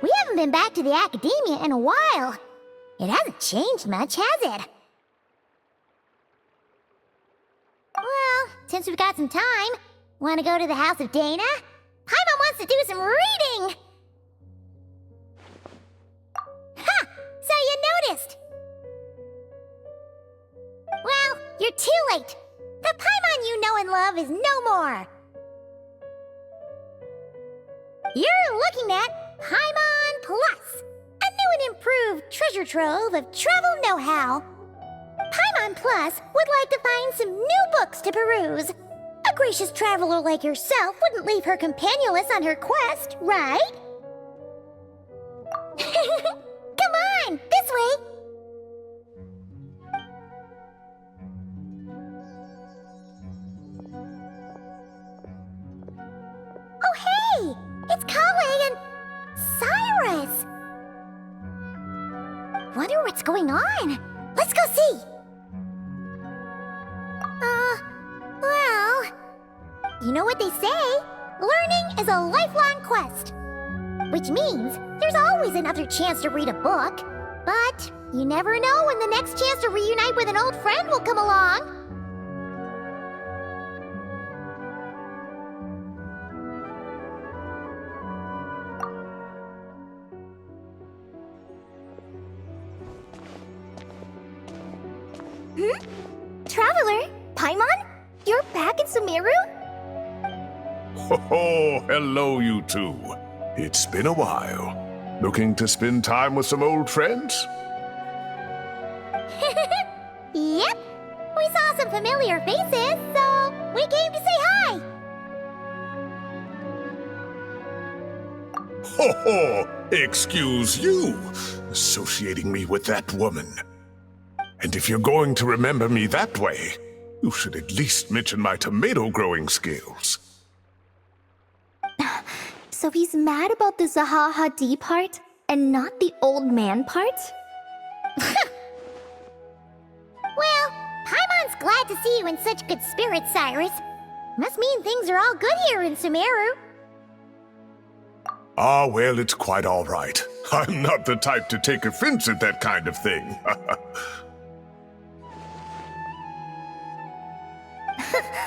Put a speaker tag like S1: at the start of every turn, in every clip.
S1: We haven't been back to the academia in a while. It hasn't changed much, has it? Well, since we've got some time, want to go to the House of Dana? Paimon wants to do some reading! Ha! So you noticed! Well, you're too late. The Paimon you know and love is no more. You're looking at Paimon Plus, a new and improved treasure trove of travel know-how. Paimon Plus would like to find some new books to peruse. A gracious traveler like yourself wouldn't leave her companionless on her quest, right? Come on, this way! Oh hey! It's Collei and Cyrus! Wonder what's going on. Let's go see! Well... You know what they say? Learning is a lifelong quest. Which means there's always another chance to read a book. But you never know when the next chance to reunite with an old friend will come along. Traveler? Paimon? You're back in Sumeru?
S2: Oh, hello, you two. It's been a while. Looking to spend time with some old friends?
S1: Yep. We saw some familiar faces, so we came to say hi.
S2: Ho ho! Excuse you, associating me with that woman. And if you're going to remember me that way, you should at least mention my tomato growing skills.
S3: So he's mad about the Zaha Hadid part, and not the old man part?
S1: Well, Paimon's glad to see you in such good spirits, Cyrus. Must mean things are all good here in Sumeru.
S2: Ah, well, it's quite all right. I'm not the type to take offense at that kind of thing.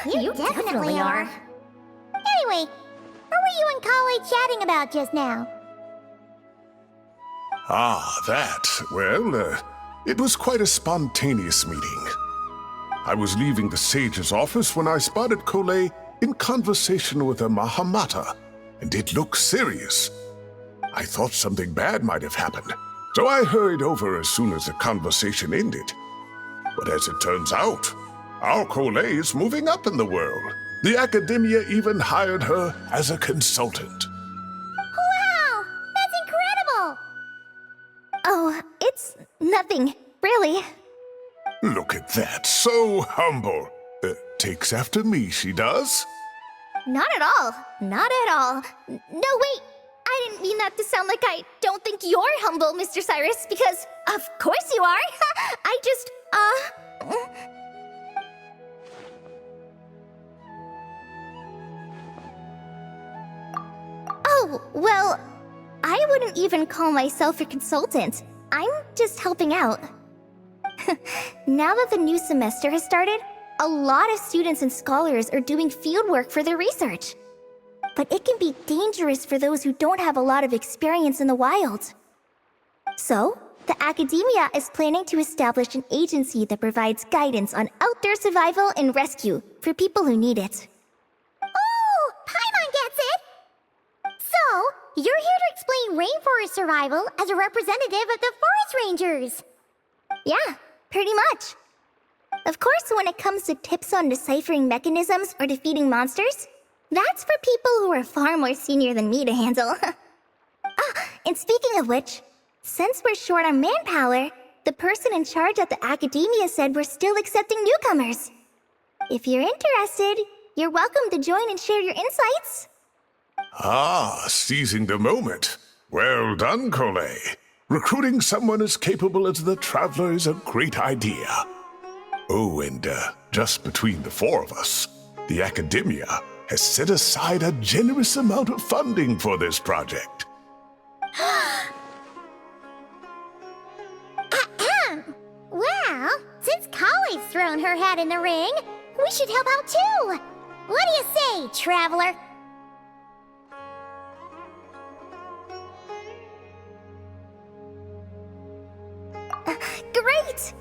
S1: You definitely are. Anyway, what were you and Collei chatting about just now?
S2: Ah, that. Well, it was quite a spontaneous meeting. I was leaving the sage's office when I spotted Collei in conversation with a Mahamata, and it looked serious. I thought something bad might have happened, so I hurried over as soon as the conversation ended. But as it turns out, our Collei is moving up in the world. The academia even hired her as a consultant.
S1: Wow! That's incredible!
S3: Oh, it's nothing, really.
S2: Look at that, so humble. Takes after me, she does.
S3: Not at all. Not at all. No, wait. I didn't mean that to sound like I don't think you're humble, Mr. Cyrus, because of course you are. I just, Oh, well, I wouldn't even call myself a consultant. I'm just helping out. Now that the new semester has started, a lot of students and scholars are doing fieldwork for their research. But it can be dangerous for those who don't have a lot of experience in the wild. So, The Academia is planning to establish an agency that provides guidance on outdoor survival and rescue for people who need it.
S1: Oh, Paimon gets it! So, you're here to explain rainforest survival as a representative of the Forest Rangers.
S3: Yeah, pretty much. Of course, when it comes to tips on deciphering mechanisms or defeating monsters, that's for people who are far more senior than me to handle. And speaking of which, since we're short on manpower, the person in charge at the Academia said we're still accepting newcomers. If you're interested, you're welcome to join and share your insights.
S2: Ah, seizing the moment. Well done, Cole. Recruiting someone as capable as the Traveler is a great idea. Oh, and just between the four of us, the Academia has set aside a generous amount of funding for this project.
S1: Well, since Kale's thrown her hat in the ring, we should help out too. What do you say, Traveler?
S3: Great!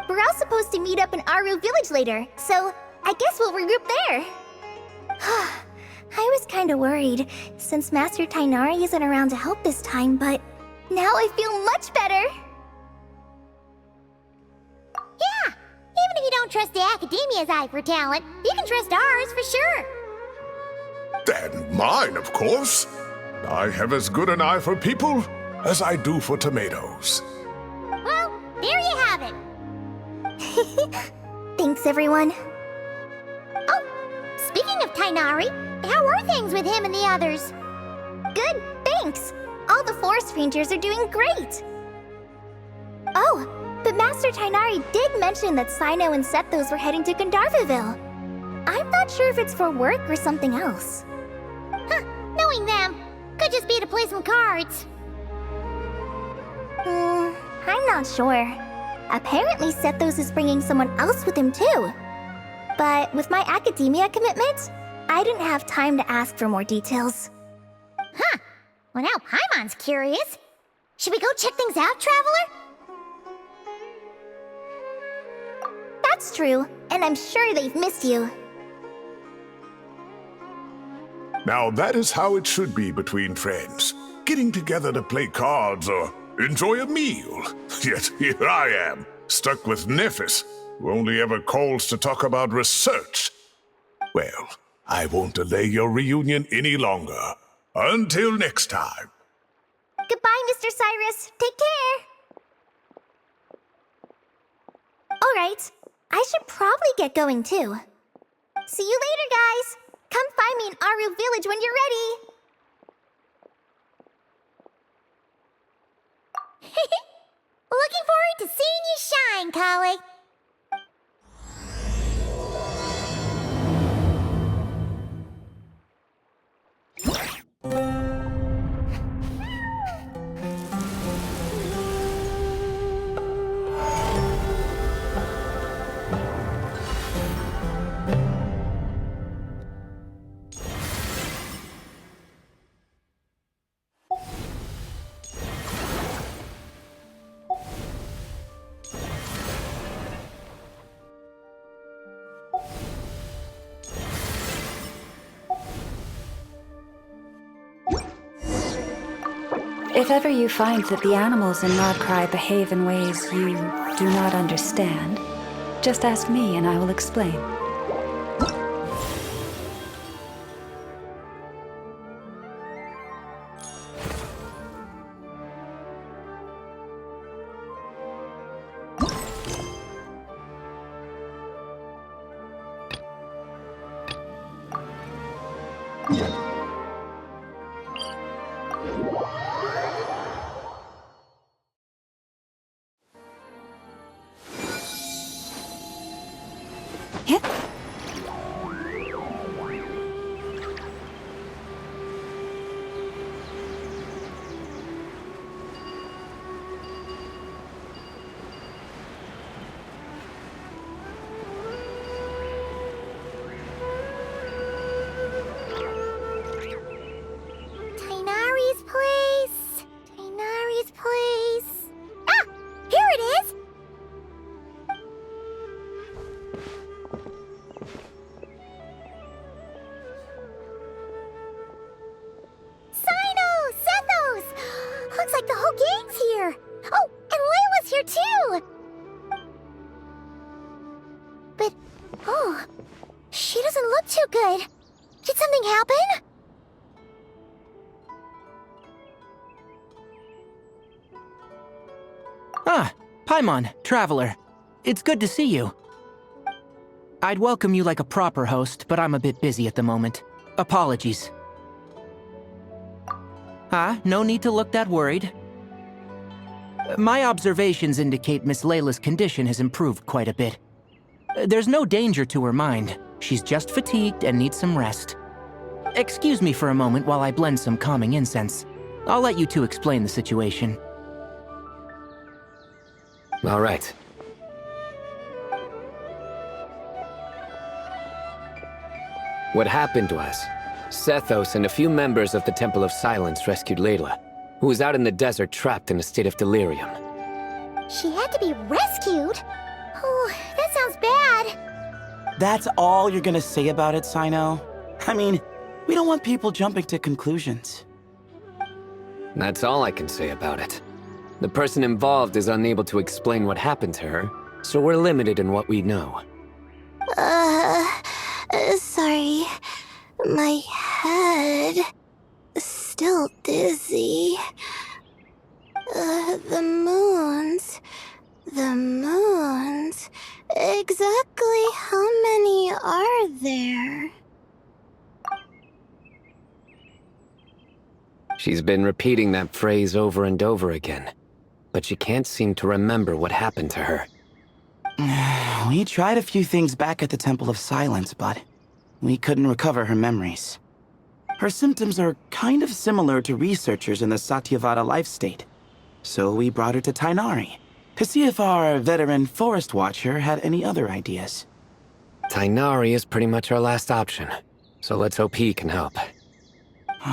S3: We're all supposed to meet up in Aru Village later, so I guess we'll regroup there. I was kinda worried, since Master Tainari isn't around to help this time, but now I feel much better.
S1: Yeah, even if you don't trust the Academia's eye for talent, you can trust ours for sure.
S2: And mine, of course. I have as good an eye for people as I do for tomatoes.
S1: Well, there you have it.
S3: Thanks, everyone.
S1: Oh, speaking of Tainari, how are things with him and the others?
S3: Good, thanks. All the Forest Rangers are doing great. Oh, but Master Tainari did mention that Sino and Sethos were heading to Gandharvaville. I'm not sure if it's for work or something else.
S1: Huh, knowing them, could just be to play some cards.
S3: I'm not sure. Apparently Sethos is bringing someone else with him too. But with my Academia commitment, I didn't have time to ask for more details.
S1: Huh, well now Paimon's curious. Should we go check things out, Traveler?
S3: That's true, and I'm sure they've missed you.
S2: Now that is how it should be between friends. Getting together to play cards or enjoy a meal. Yet here I am, stuck with Nephis, who only ever calls to talk about research. Well, I won't delay your reunion any longer. Until next time.
S3: Goodbye, Mr. Cyrus. Take care. Alright, I should probably get going too. See you later, guys. Come find me in Aru Village when you're ready.
S1: Looking forward to seeing you shine, Kale.
S4: If ever you find that the animals in Nodcry behave in ways you do not understand, just ask me and I will explain.
S1: look too good. Did something happen?
S5: Ah, Paimon, Traveler. It's good to see you. I'd welcome you like a proper host, but I'm a bit busy at the moment. Apologies. No need to look that worried. My observations indicate Miss Layla's condition has improved quite a bit. There's no danger to her mind. She's just fatigued and needs some rest. Excuse me for a moment while I blend some calming incense. I'll let you two explain the situation.
S6: All right. What happened was, Sethos and a few members of the Temple of Silence rescued Layla, who was out in the desert trapped in a state of delirium.
S1: She had to be rescued? Oh, that sounds bad.
S7: That's all you're gonna say about it, Sino? I mean, we don't want people jumping to conclusions.
S6: That's all I can say about it. The person involved is unable to explain what happened to her, so we're limited in what we know.
S1: Sorry. My head. Still dizzy. The moons. Exactly how many are there?
S6: She's been repeating that phrase over and over again, but she can't seem to remember what happened to her.
S7: We tried a few things back at the Temple of Silence, but we couldn't recover her memories. Her symptoms are kind of similar to researchers in the Satyavada life state, so we brought her to Tighnari to see if our veteran forest watcher had any other ideas.
S6: Tighnari is pretty much our last option, so let's hope he can help.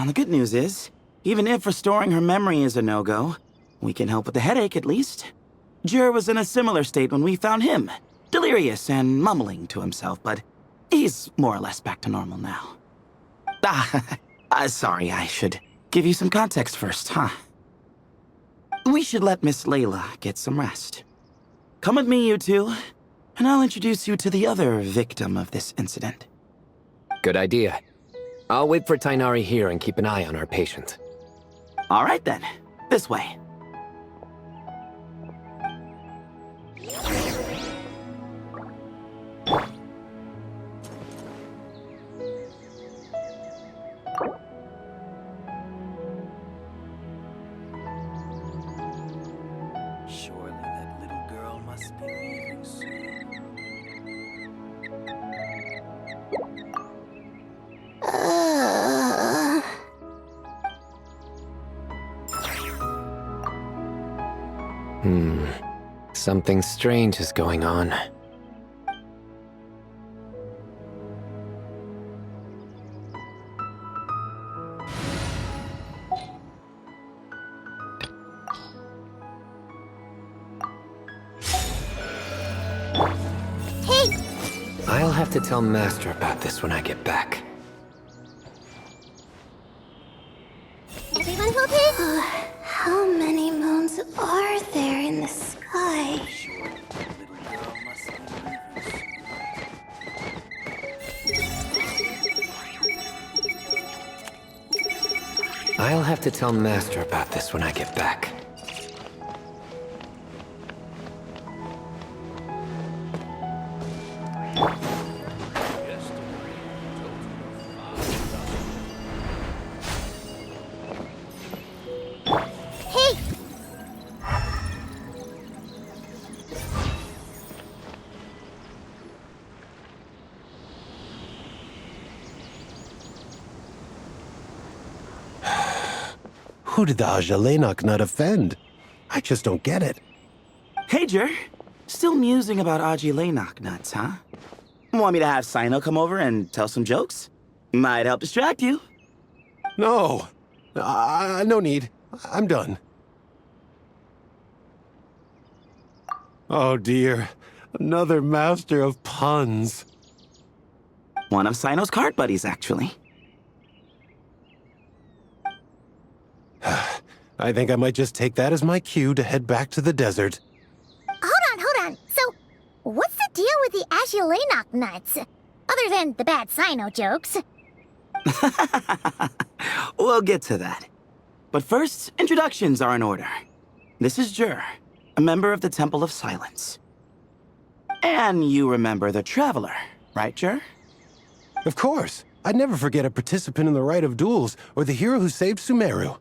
S7: The good news is, even if restoring her memory is a no-go, we can help with the headache at least. Jur was in a similar state when we found him, delirious and mumbling to himself, but he's more or less back to normal now. Sorry, I should give you some context first, huh? We should let Miss Layla get some rest. Come with me, you two, and I'll introduce you to the other victim of this incident.
S6: Good idea. I'll wait for Tighnari here and keep an eye on our patient.
S7: All right then, this way.
S8: Surely that little girl must be leaving soon.
S6: Something strange is going on.
S1: Hey!
S6: I'll have to tell Master about this when I get back.
S1: Everyone okay? How many moons are there in the sky?
S8: Surely that little girl must be leaving soon.
S6: I'll have to tell Master about this when I get back.
S1: Hey!
S9: Who did the Ajalenok not offend? I just don't get it.
S7: Hey, Jur. Still musing about Aji nuts, huh? Want me to have Sino come over and tell some jokes? Might help distract you.
S9: No. No need. I'm done. Oh dear. Another master of puns.
S7: One of Sino's card buddies, actually.
S9: I think I might just take that as my cue to head back to the desert.
S1: Hold on. So, what's the deal with the Agilenok nuts? Other than the bad Sino jokes.
S7: We'll get to that. But first, introductions are in order. This is Jur, a member of the Temple of Silence. And you remember the Traveler, right, Jur?
S9: Of course. I'd never forget a participant in the Rite of Duels or the hero who saved Sumeru.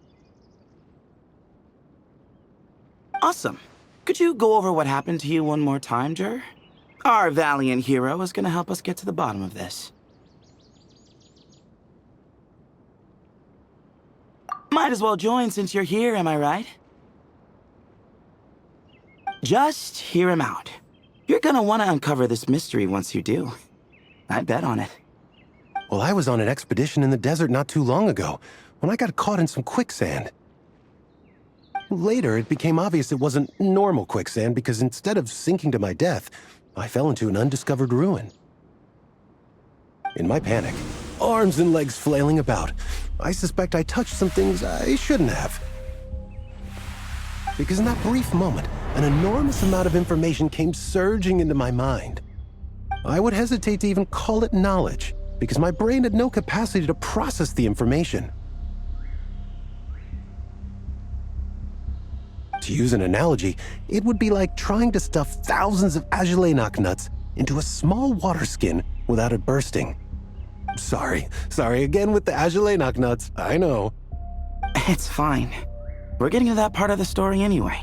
S7: Awesome. Could you go over what happened to you one more time, Jur? Our valiant hero is gonna help us get to the bottom of this. Might as well join since you're here, am I right? Just hear him out. You're gonna want to uncover this mystery once you do. I bet on it.
S9: Well, I was on an expedition in the desert not too long ago, when I got caught in some quicksand. Later, it became obvious it wasn't normal quicksand because instead of sinking to my death, I fell into an undiscovered ruin. In my panic, arms and legs flailing about, I suspect I touched some things I shouldn't have. Because in that brief moment, an enormous amount of information came surging into my mind. I would hesitate to even call it knowledge, because my brain had no capacity to process the information. To use an analogy, it would be like trying to stuff thousands of Agelenok nuts into a small water skin without it bursting. Sorry again with the Agelenok nuts, I know.
S7: It's fine. We're getting to that part of the story anyway.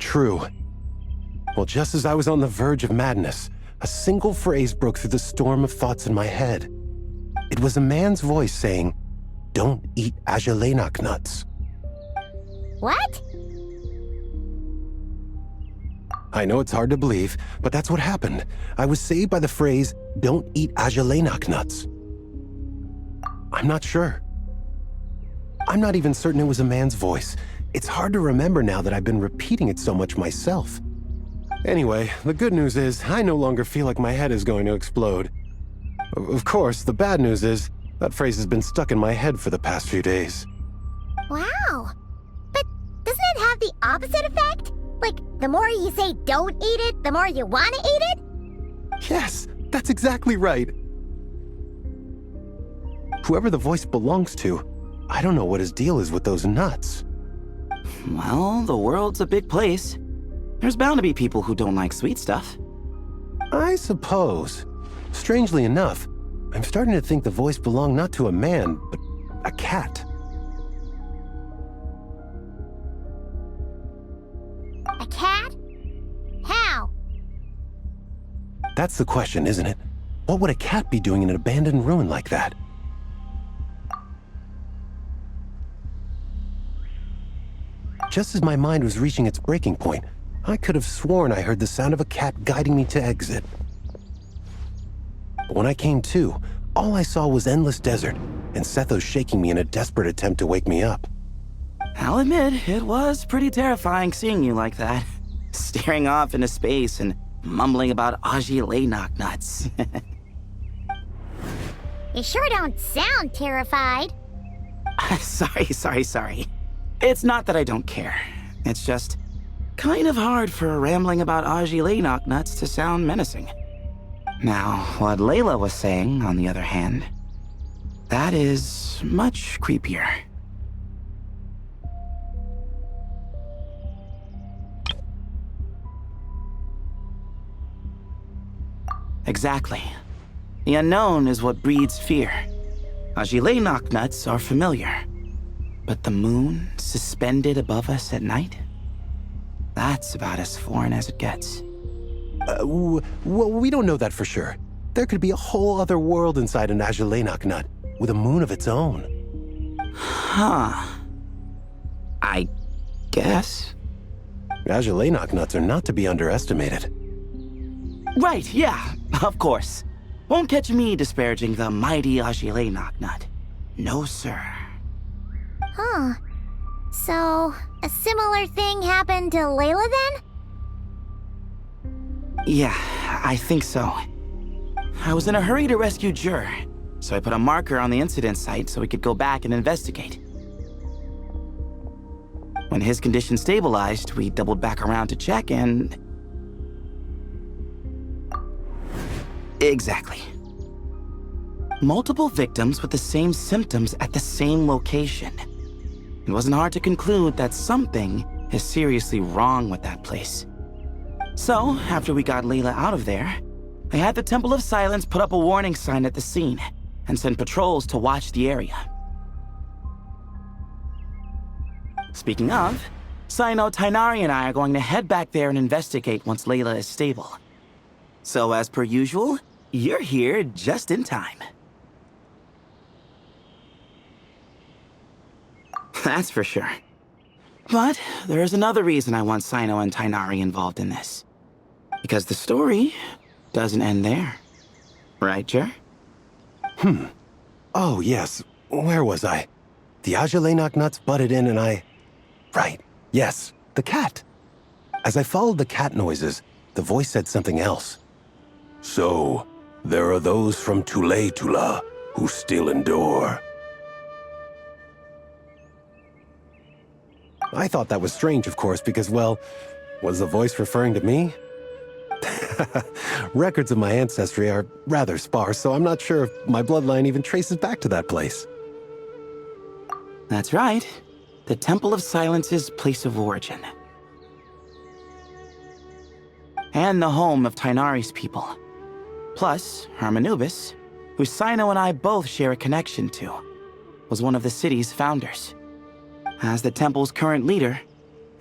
S9: True. Well, just as I was on the verge of madness, a single phrase broke through the storm of thoughts in my head. It was a man's voice saying, "Don't eat Agelenok nuts."
S1: What?
S9: I know it's hard to believe, but that's what happened. I was saved by the phrase, "Don't eat Agelenok nuts." I'm not sure. I'm not even certain it was a man's voice. It's hard to remember now that I've been repeating it so much myself. Anyway, the good news is I no longer feel like my head is going to explode. Of course, the bad news is that phrase has been stuck in my head for the past few days.
S1: Wow. But doesn't it have the opposite effect? Like, the more you say don't eat it, the more you want to eat it?
S9: Yes, that's exactly right. Whoever the voice belongs to, I don't know what his deal is with those nuts.
S7: Well, the world's a big place. There's bound to be people who don't like sweet stuff.
S9: I suppose. Strangely enough, I'm starting to think the voice belonged not to a man, but a cat.
S1: A cat? How?
S9: That's the question, isn't it? What would a cat be doing in an abandoned ruin like that? Just as my mind was reaching its breaking point, I could have sworn I heard the sound of a cat guiding me to exit. But when I came to, all I saw was endless desert, and Sethos shaking me in a desperate attempt to wake me up.
S7: I'll admit, it was pretty terrifying seeing you like that. Staring off into space and mumbling about Agelenok nuts.
S1: You sure don't sound terrified.
S7: Sorry. It's not that I don't care. It's just kind of hard for rambling about Agelenok nuts to sound menacing. Now, what Layla was saying, on the other hand, that is much creepier. Exactly. The unknown is what breeds fear. Agelenok nuts are familiar. But the moon suspended above us at night? That's about as foreign as it gets.
S9: Well, we don't know that for sure. There could be a whole other world inside an Agelenok nut, with a moon of its own.
S7: Huh. I guess.
S9: Agelenok nuts are not to be underestimated.
S7: Right, yeah, of course. Won't catch me disparaging the mighty Agelenok nut. No, sir.
S1: Huh. So, a similar thing happened to Layla then?
S7: Yeah, I think so. I was in a hurry to rescue Jur, so I put a marker on the incident site so we could go back and investigate. When his condition stabilized, we doubled back around to check and... Exactly. Multiple victims with the same symptoms at the same location. It wasn't hard to conclude that something is seriously wrong with that place. So, after we got Layla out of there, I had the Temple of Silence put up a warning sign at the scene and send patrols to watch the area. Speaking of, Sino, Tighnari, and I are going to head back there and investigate once Layla is stable. So as per usual, you're here just in time. That's for sure. But there's another reason I want Sino and Tighnari involved in this. Because the story doesn't end there. Right, Jer?
S9: Oh, yes. Where was I? The Ajalay nuts butted in and I... Right. Yes. The cat. As I followed the cat noises, the voice said something else.
S2: So, there are those from Tula who still endure.
S9: I thought that was strange, of course, because, well, was the voice referring to me? Records of my ancestry are rather sparse, so I'm not sure if my bloodline even traces back to that place.
S7: That's right. The Temple of Silence's place of origin. And the home of Tighnari's people. Plus, Hermanubis, who Sino and I both share a connection to, was one of the city's founders. As the temple's current leader,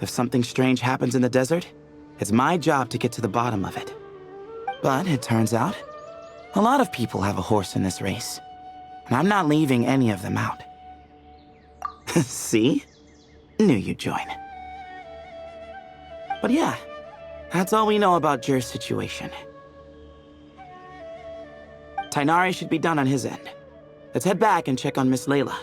S7: if something strange happens in the desert, it's my job to get to the bottom of it. But it turns out, a lot of people have a horse in this race, and I'm not leaving any of them out. See? Knew you'd join. But yeah, that's all we know about Jer's situation. Tighnari should be done on his end. Let's head back and check on Miss Layla.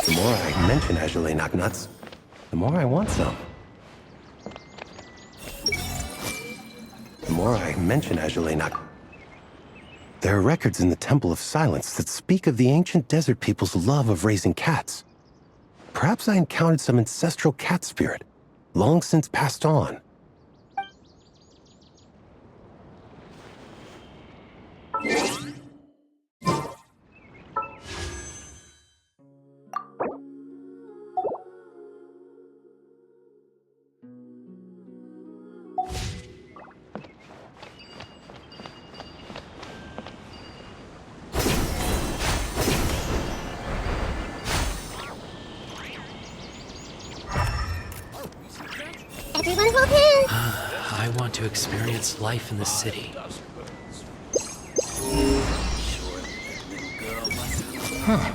S9: The more I mention Ajalay nuts, the more I want some. The more I mention Ajalay There are records in the Temple of Silence that speak of the ancient desert people's love of raising cats. Perhaps I encountered some ancestral cat spirit, long since passed on.
S1: Everyone hold hands!
S8: I want to experience life in the city.
S5: Huh.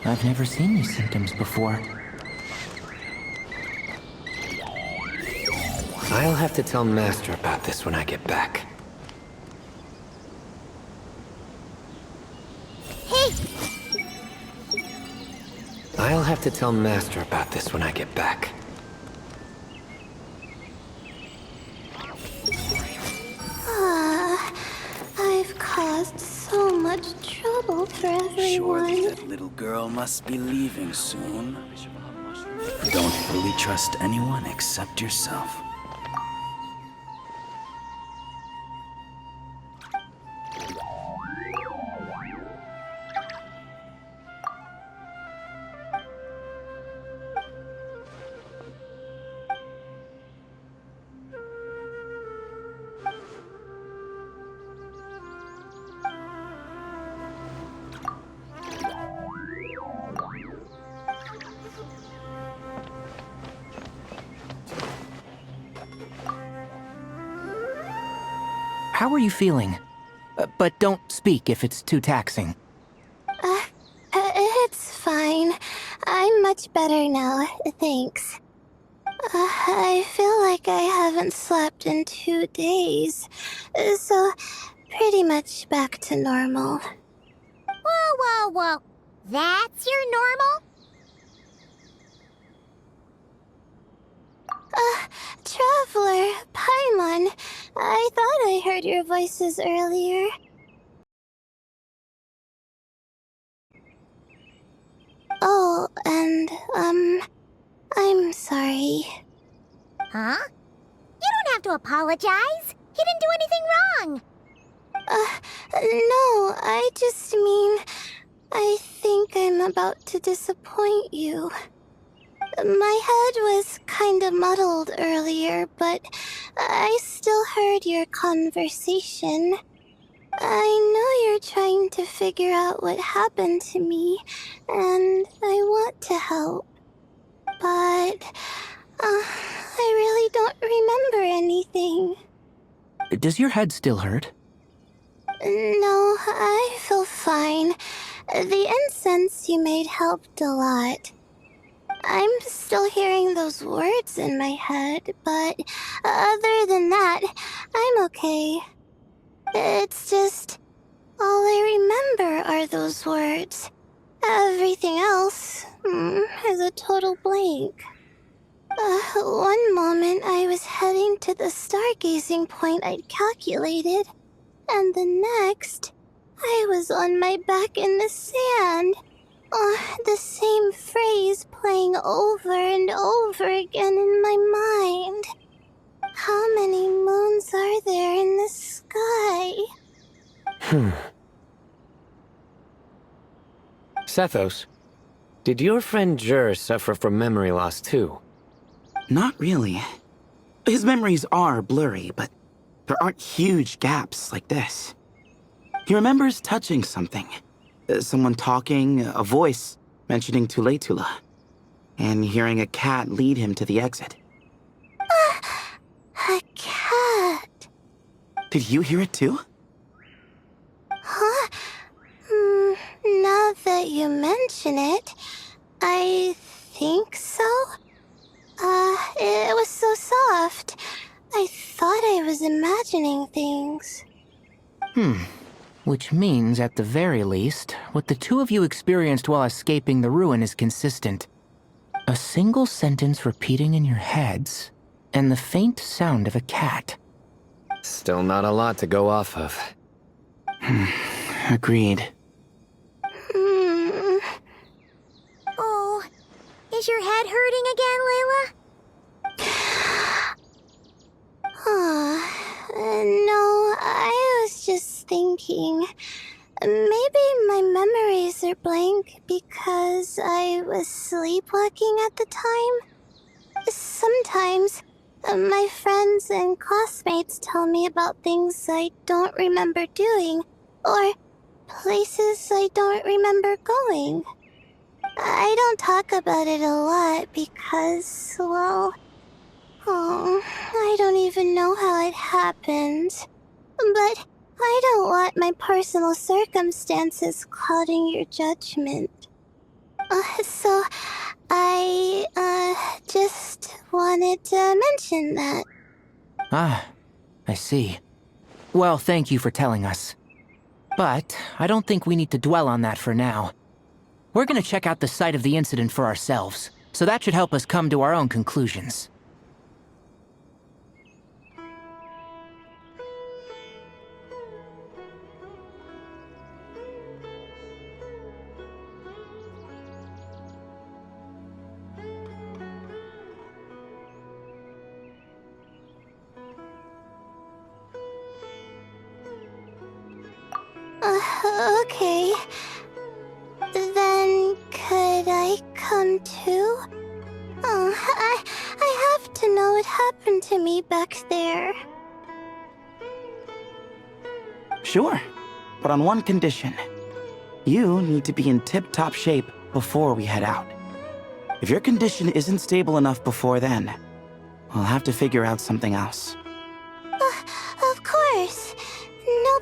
S5: I've never seen these symptoms before.
S6: I'll have to tell Master about this when I get back.
S1: Hey!
S6: I'll have to tell Master about this when I get back.
S1: I've caused so much trouble for
S8: Surely
S1: everyone.
S8: that little girl must be leaving soon. Don't fully trust anyone except yourself.
S5: how are you feeling? But don't speak if it's too taxing.
S1: It's fine. I'm much better now, thanks. I feel like I haven't slept in 2 days, so pretty much back to normal. Whoa. That's your normal? Traveler, Paimon, I thought I heard your voices earlier. Oh, and, I'm sorry. Huh? You don't have to apologize. He didn't do anything wrong. No, I just mean, I think I'm about to disappoint you. My head was kinda muddled earlier, but I still heard your conversation. I know you're trying to figure out what happened to me, and I want to help. But, I really don't remember anything.
S5: Does your head still hurt?
S1: No, I feel fine. The incense you made helped a lot. I'm still hearing those words in my head, but other than that, I'm okay. It's just, all I remember are those words. Everything else is a total blank. One moment I was heading to the stargazing point I'd calculated, and the next, I was on my back in the sand. The same phrase playing over and over again in my mind. How many moons are there in the sky?
S6: Sethos, did your friend Jur suffer from memory loss too?
S7: Not really. His memories are blurry, but there aren't huge gaps like this. He remembers touching something. Someone talking, a voice mentioning Tuletula, and hearing a cat lead him to the exit.
S1: A cat.
S7: Did you hear it too?
S1: Huh? Now that you mention it, I think so. It was so soft. I thought I was imagining things.
S5: Which means, at the very least, what the two of you experienced while escaping the ruin is consistent. A single sentence repeating in your heads, and the faint sound of a cat.
S6: Still not a lot to go off of.
S7: Agreed.
S1: Oh, is your head hurting again, Layla? No, I was just thinking. Maybe my memories are blank because I was sleepwalking at the time. Sometimes, my friends and classmates tell me about things I don't remember doing, or places I don't remember going. I don't talk about it a lot because, well, I don't even know how it happened. But I don't want my personal circumstances clouding your judgment. So I, just wanted to mention that.
S5: Ah, I see. Well, thank you for telling us. But I don't think we need to dwell on that for now. We're gonna check out the site of the incident for ourselves, so that should help us come to our own conclusions.
S1: Okay. Then could I come too? I have to know what happened to me back there.
S7: Sure, but on one condition. You need to be in tip-top shape before we head out. If your condition isn't stable enough before then, we'll have to figure out something else.
S1: Of course.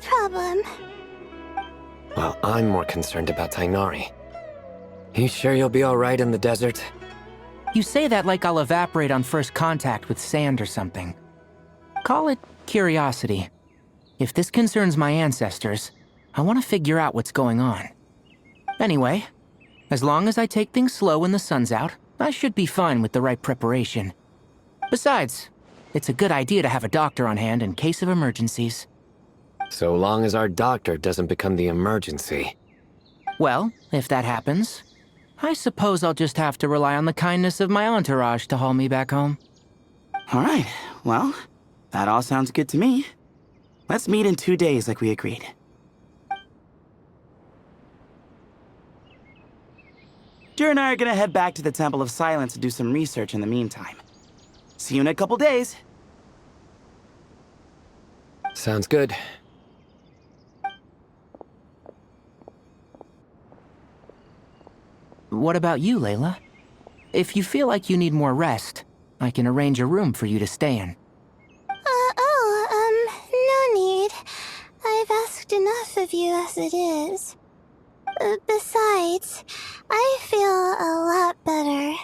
S1: problem.
S6: Well, I'm more concerned about Tainari. You sure you'll be alright in the desert?
S5: You say that like I'll evaporate on first contact with sand or something. Call it curiosity. If this concerns my ancestors, I want to figure out what's going on. Anyway, as long as I take things slow when the sun's out, I should be fine with the right preparation. Besides, it's a good idea to have a doctor on hand in case of emergencies.
S6: So long as our doctor doesn't become the emergency.
S5: Well, if that happens, I suppose I'll just have to rely on the kindness of my entourage to haul me back home.
S7: Alright, well, that all sounds good to me. Let's meet in 2 days like we agreed. Jer and I are gonna head back to the Temple of Silence to do some research in the meantime. See you in a couple days.
S6: Sounds good.
S5: What about you, Layla? If you feel like you need more rest, I can arrange a room for you to stay in.
S1: No need. I've asked enough of you as it is. Besides, I feel a lot better.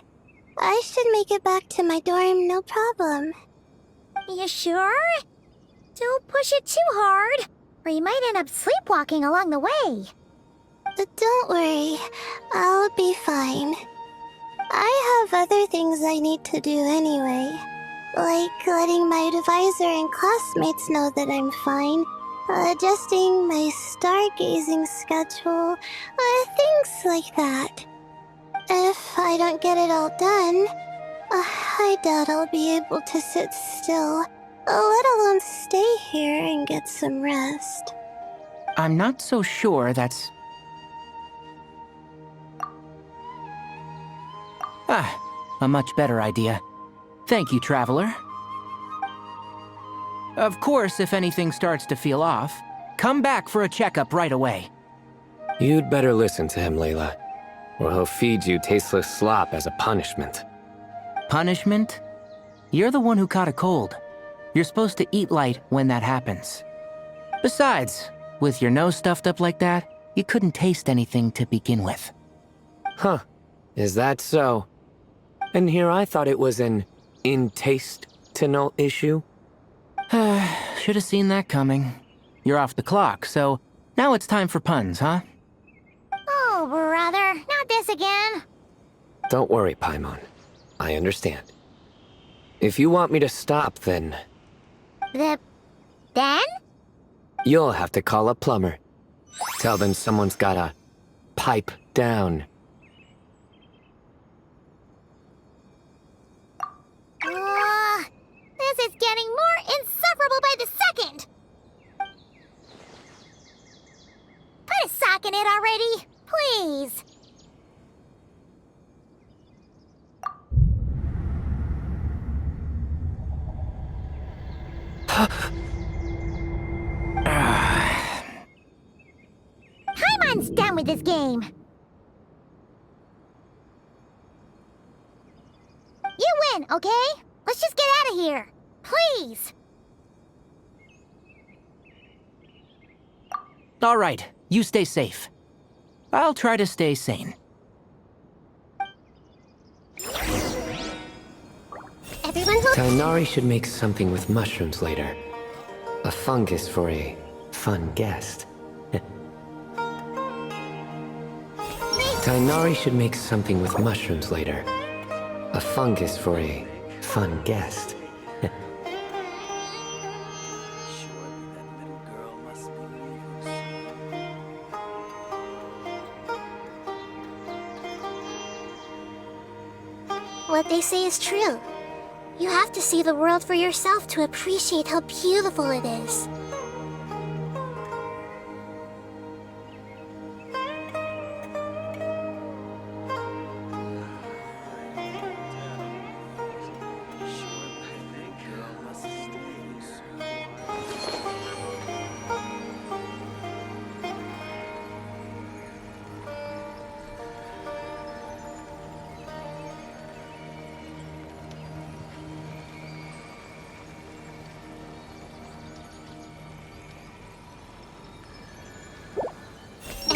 S1: I should make it back to my dorm, no problem. You sure? Don't push it too hard, or you might end up sleepwalking along the way. Don't worry, I'll be fine. I have other things I need to do anyway, like letting my advisor and classmates know that I'm fine, adjusting my stargazing schedule, things like that. If I don't get it all done, I doubt I'll be able to sit still, let alone stay here and get some rest.
S5: I'm not so sure that's... a much better idea. Thank you, Traveler. Of course, if anything starts to feel off, come back for a checkup right away.
S6: You'd better listen to him, Layla, or he'll feed you tasteless slop as a punishment.
S5: Punishment? You're the one who caught a cold. You're supposed to eat light when that happens. Besides, with your nose stuffed up like that, you couldn't taste anything to begin with.
S6: Huh. Is that so? And here I thought it was an intestinal issue.
S5: Should have seen that coming. You're off the clock, so now it's time for puns, huh?
S1: Oh, brother, not this again.
S6: Don't worry, Paimon. I understand. If you want me to stop, then...
S1: Then?
S6: You'll have to call a plumber. Tell them someone's gotta pipe down.
S1: This is getting more insufferable by the second! Put a sock in it already, please. Paimon's done with this game. You win, okay? Let's just get out of here. Please!
S5: All right, you stay safe. I'll try to stay sane.
S1: Everyone will...
S6: Tainari should make something with mushrooms later. A fungus for a fun guest. Tainari should make something with mushrooms later. A fungus for a fun guest.
S1: What they say is true. You have to see the world for yourself to appreciate how beautiful it is.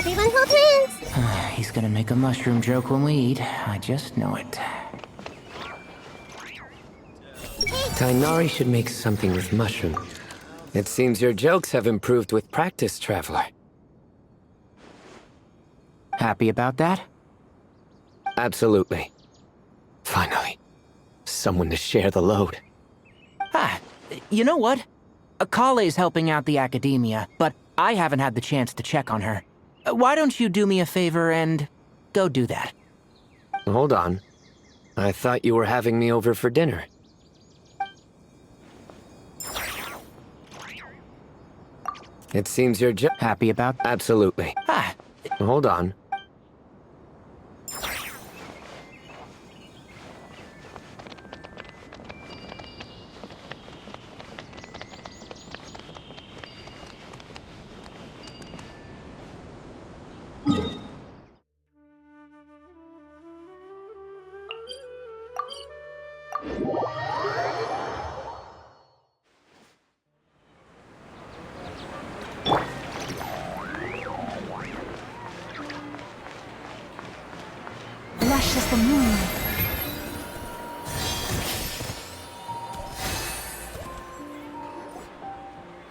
S3: Everyone hold hands!
S5: He's gonna make a mushroom joke when we eat. I just know it.
S6: Tainari should make something with mushroom. It seems your jokes have improved with practice, Traveler.
S5: Happy about that?
S6: Absolutely. Finally. Someone to share the load.
S5: You know what? Akale's helping out the academia, but I haven't had the chance to check on her. Why don't you do me a favor and go do that?
S6: Hold on. I thought you were having me over for dinner. It seems you're
S5: happy about...
S6: Absolutely. Hold on.
S4: Lush as the moon.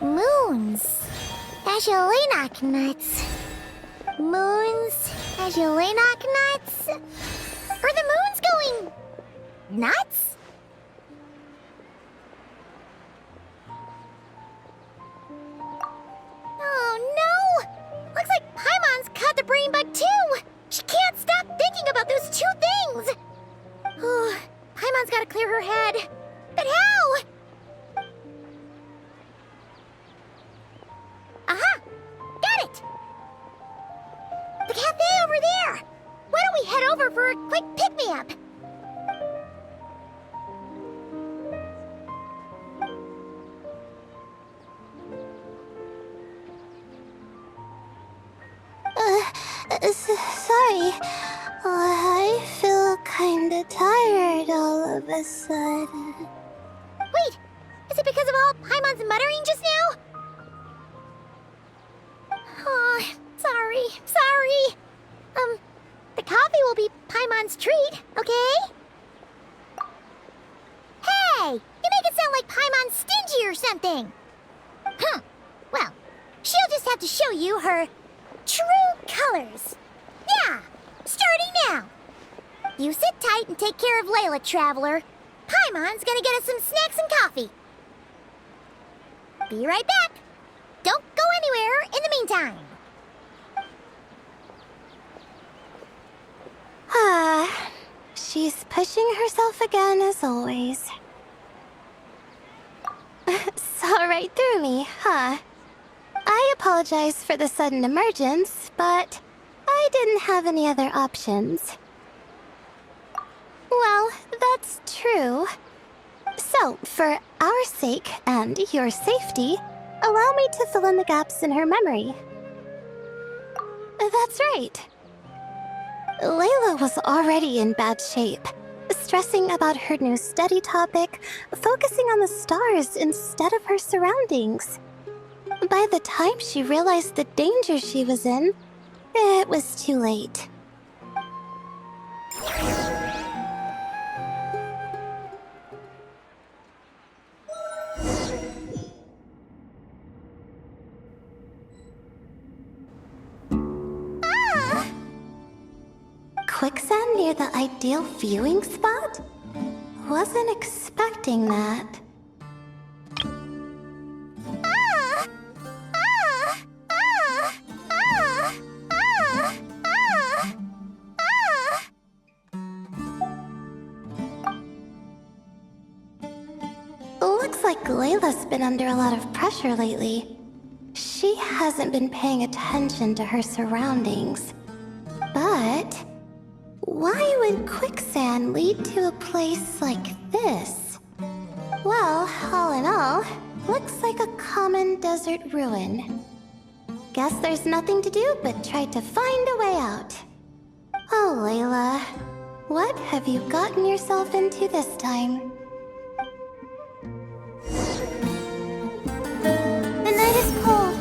S1: Moons. Azulenok nuts. Moons. Azulenok nuts. Are the moons going nuts? Oh no! Looks like Paimon's caught the brain bug too! She can't stop thinking about those two things! Oh, Paimon's gotta clear her head. But how? Aha! Got it! The cafe over there! Why don't we head over for a quick pick-me-up? Sorry. I feel kinda tired all of a sudden. Wait! Is it because of all Paimon's muttering just now? Oh, sorry. The coffee will be Paimon's treat, okay? Hey! You make it sound like Paimon's stingy or something! Well, she'll just have to show you her true colors. Yeah, starting now. You sit tight and take care of Layla, Traveler. Paimon's gonna get us some snacks and coffee. Be right back. Don't go anywhere in the meantime. She's pushing herself again as always. Saw right through me, huh? I apologize for the sudden emergence, but I didn't have any other options. Well, that's true. So, for our sake and your safety, allow me to fill in the gaps in her memory. That's right. Layla was already in bad shape, stressing about her new study topic, focusing on the stars instead of her surroundings. By the time she realized the danger she was in, it was too late. Quicksand near the ideal viewing spot? Wasn't expecting that. Looks like Layla's been under a lot of pressure lately. She hasn't been paying attention to her surroundings. But why would quicksand lead to a place like this? Well, all in all, looks like a common desert ruin. Guess there's nothing to do but try to find a way out. Oh, Layla, what have you gotten yourself into this time? The night is cold.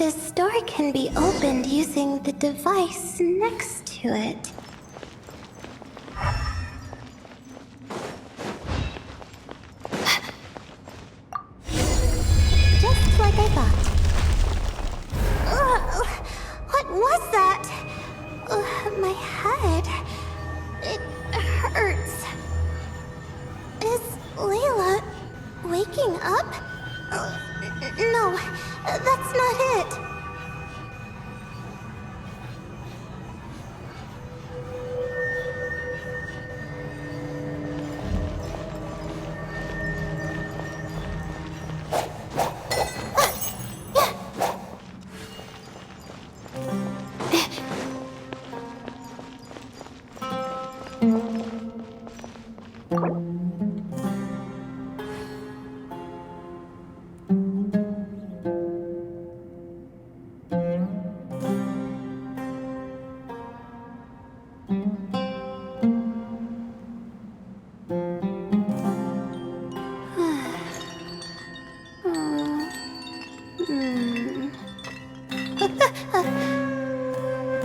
S1: This door can be opened using the device next to it. Just like I thought. What was that? My head. It hurts. Is Layla waking up? No, that's not it.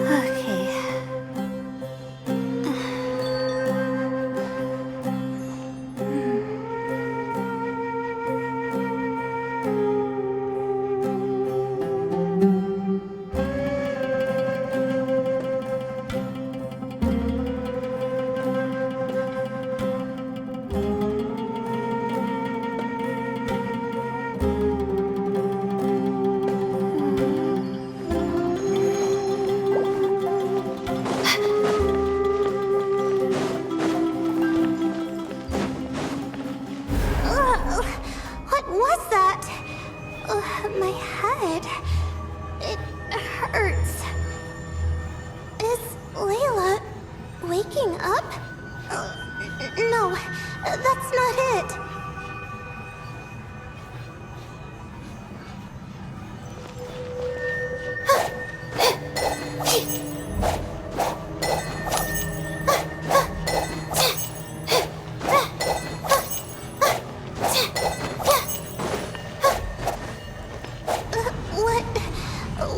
S1: Okay. What was that? My head. It hurts. Is Layla waking up? No, that's not it.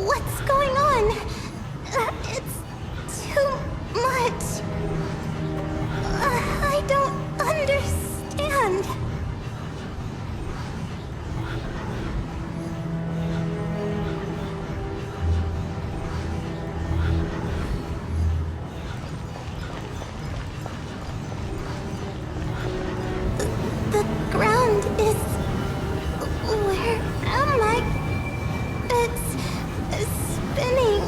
S1: What's going on? It's too much. I don't understand. The ground is... Where am I? It's spinning.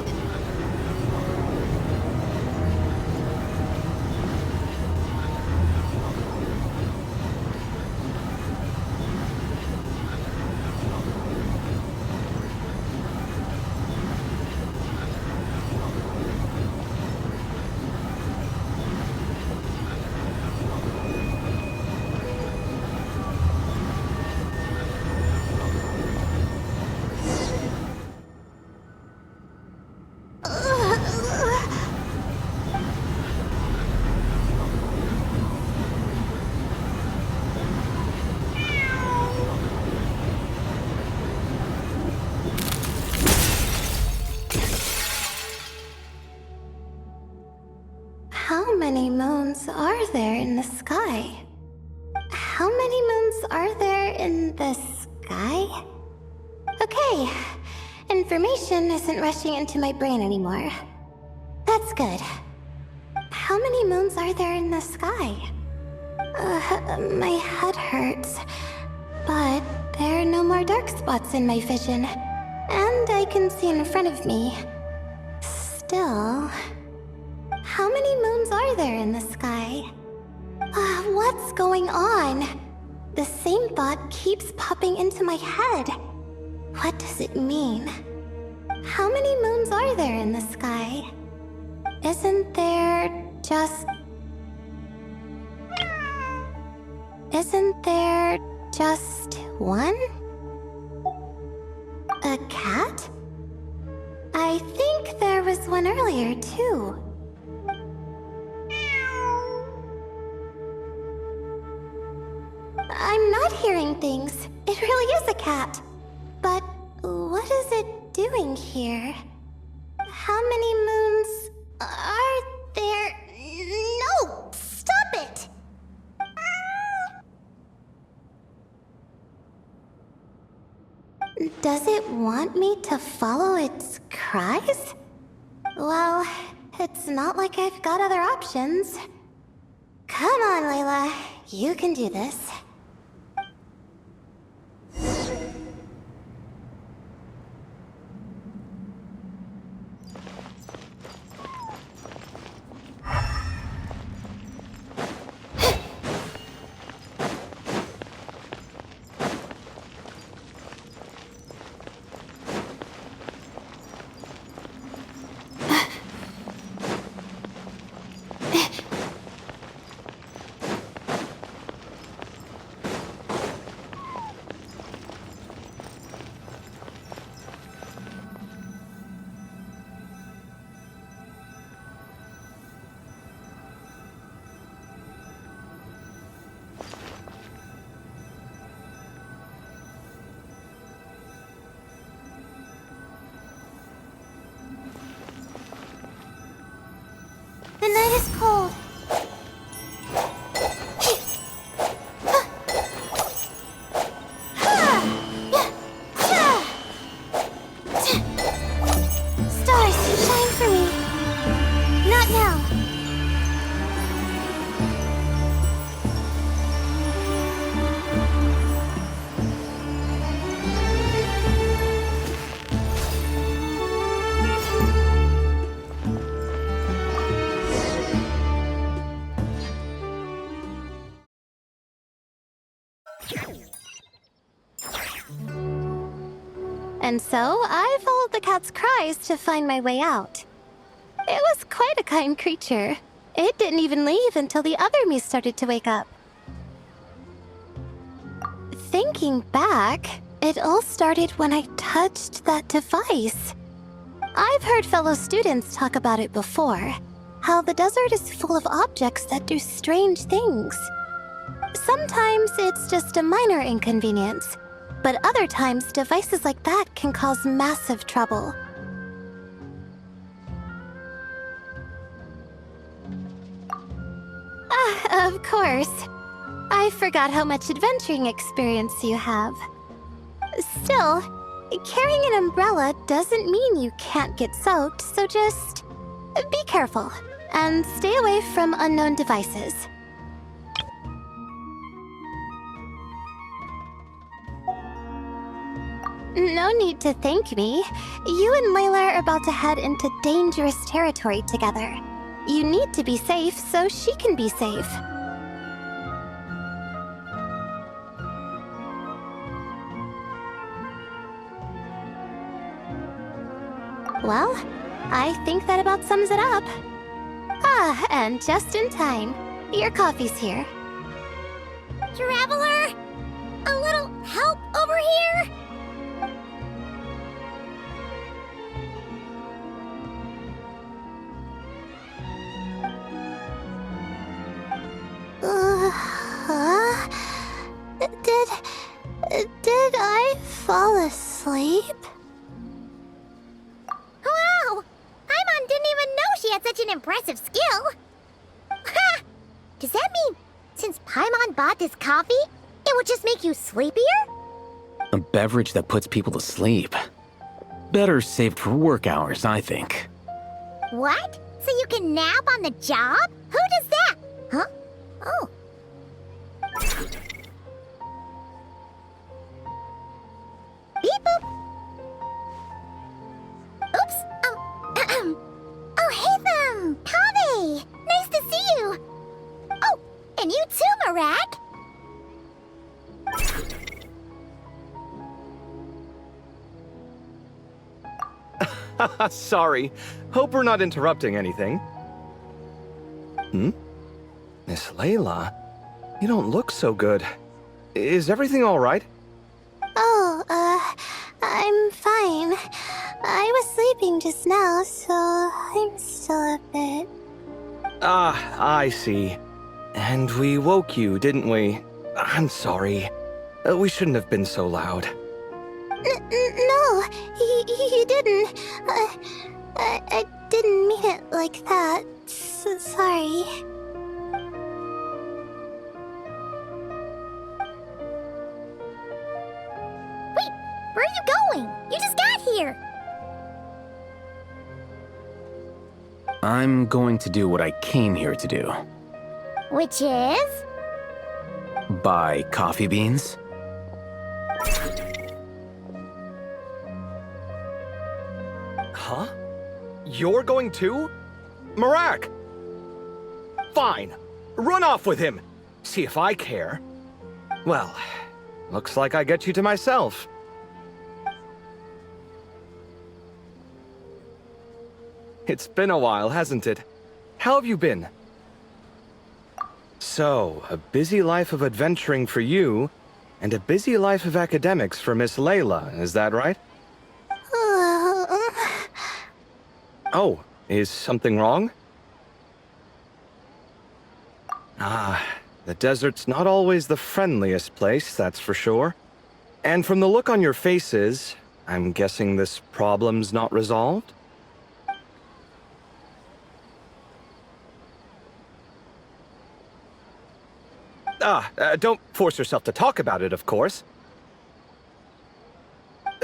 S1: How many moons are there in the sky? How many moons are there in the sky? Okay, information isn't rushing into my brain anymore. That's good. How many moons are there in the sky? My head hurts, but there are no more dark spots in my vision, and I can see in front of me. Still... How many moons are there in the sky? What's going on? The same thought keeps popping into my head. What does it mean? How many moons are there in the sky? Isn't there just... Isn't there just one? A cat? I think there was one earlier, too. I'm not hearing things. It really is a cat. But what is it doing here? How many moons are there? No! Stop it! Does it want me to follow its cries? Well, it's not like I've got other options. Come on, Layla. You can do this. The night is cold. Stars, shine for me. Not now. And so, I followed the cat's cries to find my way out. It was quite a kind creature. It didn't even leave until the other me started to wake up. Thinking back, it all started when I touched that device. I've heard fellow students talk about it before, how the desert is full of objects that do strange things. Sometimes it's just a minor inconvenience, but other times devices like that can cause massive trouble. Of course. I forgot how much adventuring experience you have. Still, carrying an umbrella doesn't mean you can't get soaked, so just be careful and stay away from unknown devices. No need to thank me. You and Layla are about to head into dangerous territory together. You need to be safe so she can be safe. Well, I think that about sums it up. Ah, and just in time. Your coffee's here. Traveler! A little help over here? Did I fall asleep? Wow! Paimon didn't even know she had such an impressive skill! Ha! Does that mean since Paimon bought this coffee, it would just make you sleepier?
S6: A beverage that puts people to sleep. Better saved for work hours, I think.
S1: What? So you can nap on the job? Who does that? Huh? Oh. Beep boop. Oops. Oh, hey them. Kaveh. Nice to see you. Oh, and you too, Marak.
S10: Sorry. Hope we're not interrupting anything. Miss Layla, you don't look so good. Is everything all right?
S1: Oh, I'm fine. I was sleeping just now, so I'm still a bit...
S10: Ah, I see. And we woke you, didn't we? I'm sorry. We shouldn't have been so loud.
S1: No, he didn't. I didn't mean it like that. Sorry. Wait, where are you going? You just got here.
S6: I'm going to do what I came here to do.
S1: Which is?
S6: Buy coffee beans.
S10: Huh? You're going too? Marak! Fine. Run off with him. See if I care. Well, looks like I get you to myself. It's been a while, hasn't it? How have you been? So, a busy life of adventuring for you, and a busy life of academics for Miss Layla, is that right? Oh, is something wrong? Ah, the desert's not always the friendliest place, that's for sure. And from the look on your faces, I'm guessing this problem's not resolved? Don't force yourself to talk about it, of course.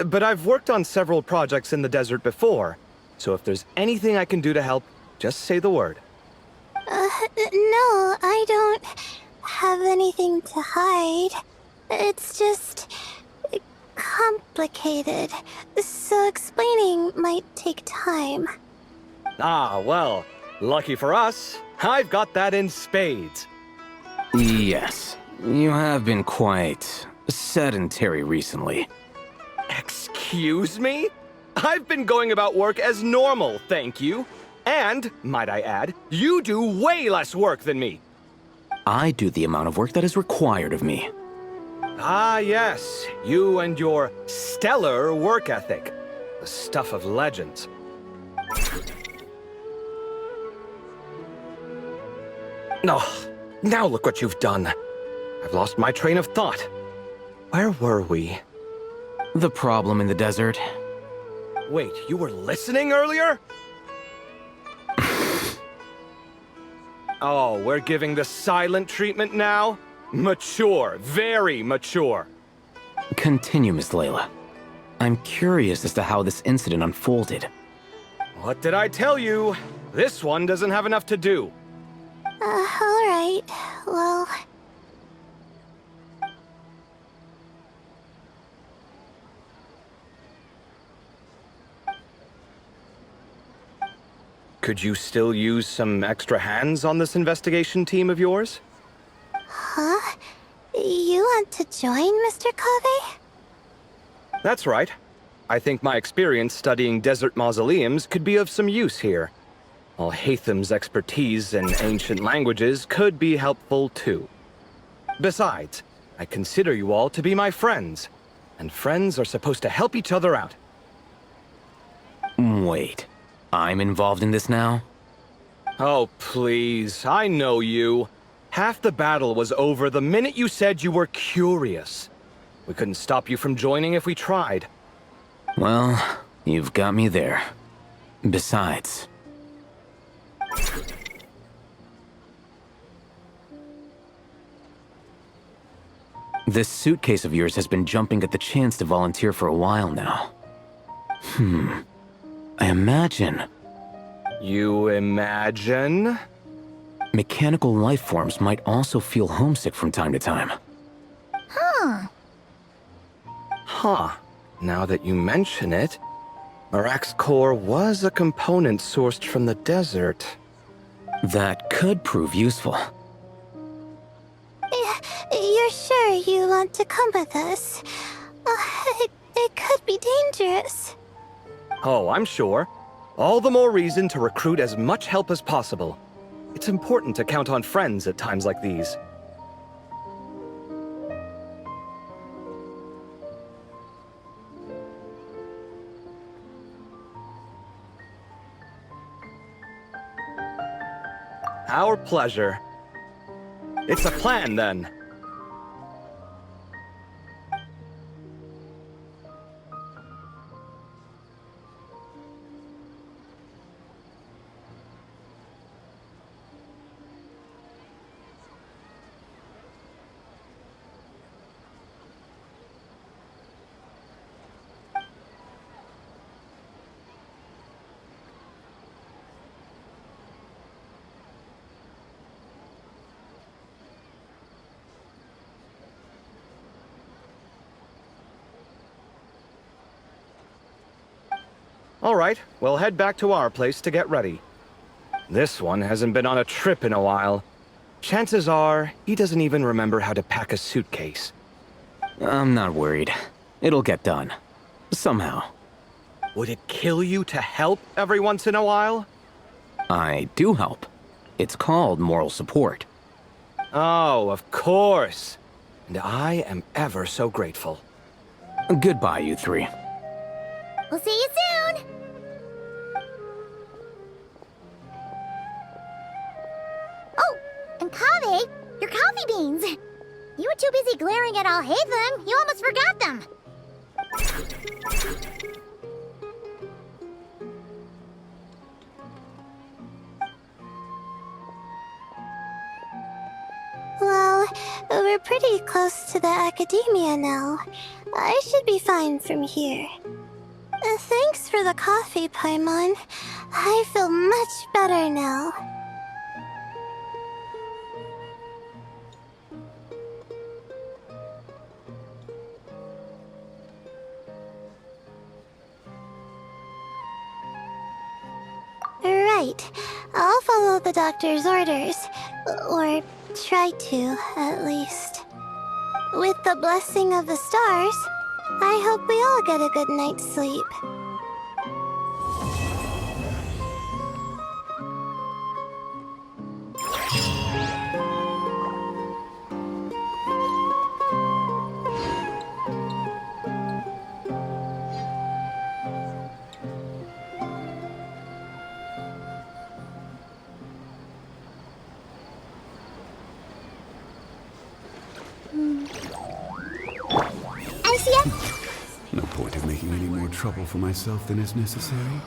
S10: But I've worked on several projects in the desert before, so if there's anything I can do to help, just say the word.
S1: No, I don't have anything to hide. It's just complicated, so explaining might take time.
S10: Ah, well, lucky for us, I've got that in spades.
S6: Yes, you have been quite sedentary recently.
S10: Excuse me? I've been going about work as normal, thank you. And, might I add, you do way less work than me.
S6: I do the amount of work that is required of me.
S10: Ah, yes, you and your stellar work ethic. The stuff of legends. Oh, now look what you've done. I've lost my train of thought. Where were we?
S6: The problem in the desert.
S10: Wait, you were listening earlier? Oh, we're giving the silent treatment now? Mature, very mature.
S6: Continue, Miss Layla. I'm curious as to how this incident unfolded.
S10: What did I tell you? This one doesn't have enough to do.
S1: Alright. Well...
S10: Could you still use some extra hands on this investigation team of yours?
S1: Huh? You want to join, Mr. Kaveh?
S10: That's right. I think my experience studying desert mausoleums could be of some use here. While Haytham's expertise in ancient languages could be helpful too. Besides, I consider you all to be my friends, and friends are supposed to help each other out.
S6: Wait, I'm involved in this now?
S10: Oh, please, I know you. Half the battle was over the minute you said you were curious. We couldn't stop you from joining if we tried.
S6: Well, you've got me there. Besides... This suitcase of yours has been jumping at the chance to volunteer for a while now. I imagine...
S10: You imagine?
S6: Mechanical life forms might also feel homesick from time to time.
S10: Huh. Now that you mention it, Marak's core was a component sourced from the desert.
S6: That could prove useful.
S1: You're sure you want to come with us? It could be dangerous.
S10: Oh, I'm sure. All the more reason to recruit as much help as possible. It's important to count on friends at times like these. Our pleasure. It's a plan, then. All right, we'll head back to our place to get ready. This one hasn't been on a trip in a while. Chances are, he doesn't even remember how to pack a suitcase.
S6: I'm not worried. It'll get done. Somehow.
S10: Would it kill you to help every once in a while?
S6: I do help. It's called moral support.
S10: Oh, of course. And I am ever so grateful.
S6: Goodbye, you three.
S1: We'll see you soon! Oh, and Kaveh, your coffee beans! You were too busy glaring at Alhaitham, you almost forgot them!
S11: Well, we're pretty close to the academia now. I should be fine from here. Thanks for the coffee, Paimon. I feel much better now. Right. I'll follow the doctor's orders. Or try to, at least. With the blessing of the stars, I hope we all get a good night's sleep.
S1: Iciya?
S12: No point of making any more trouble for myself than is necessary.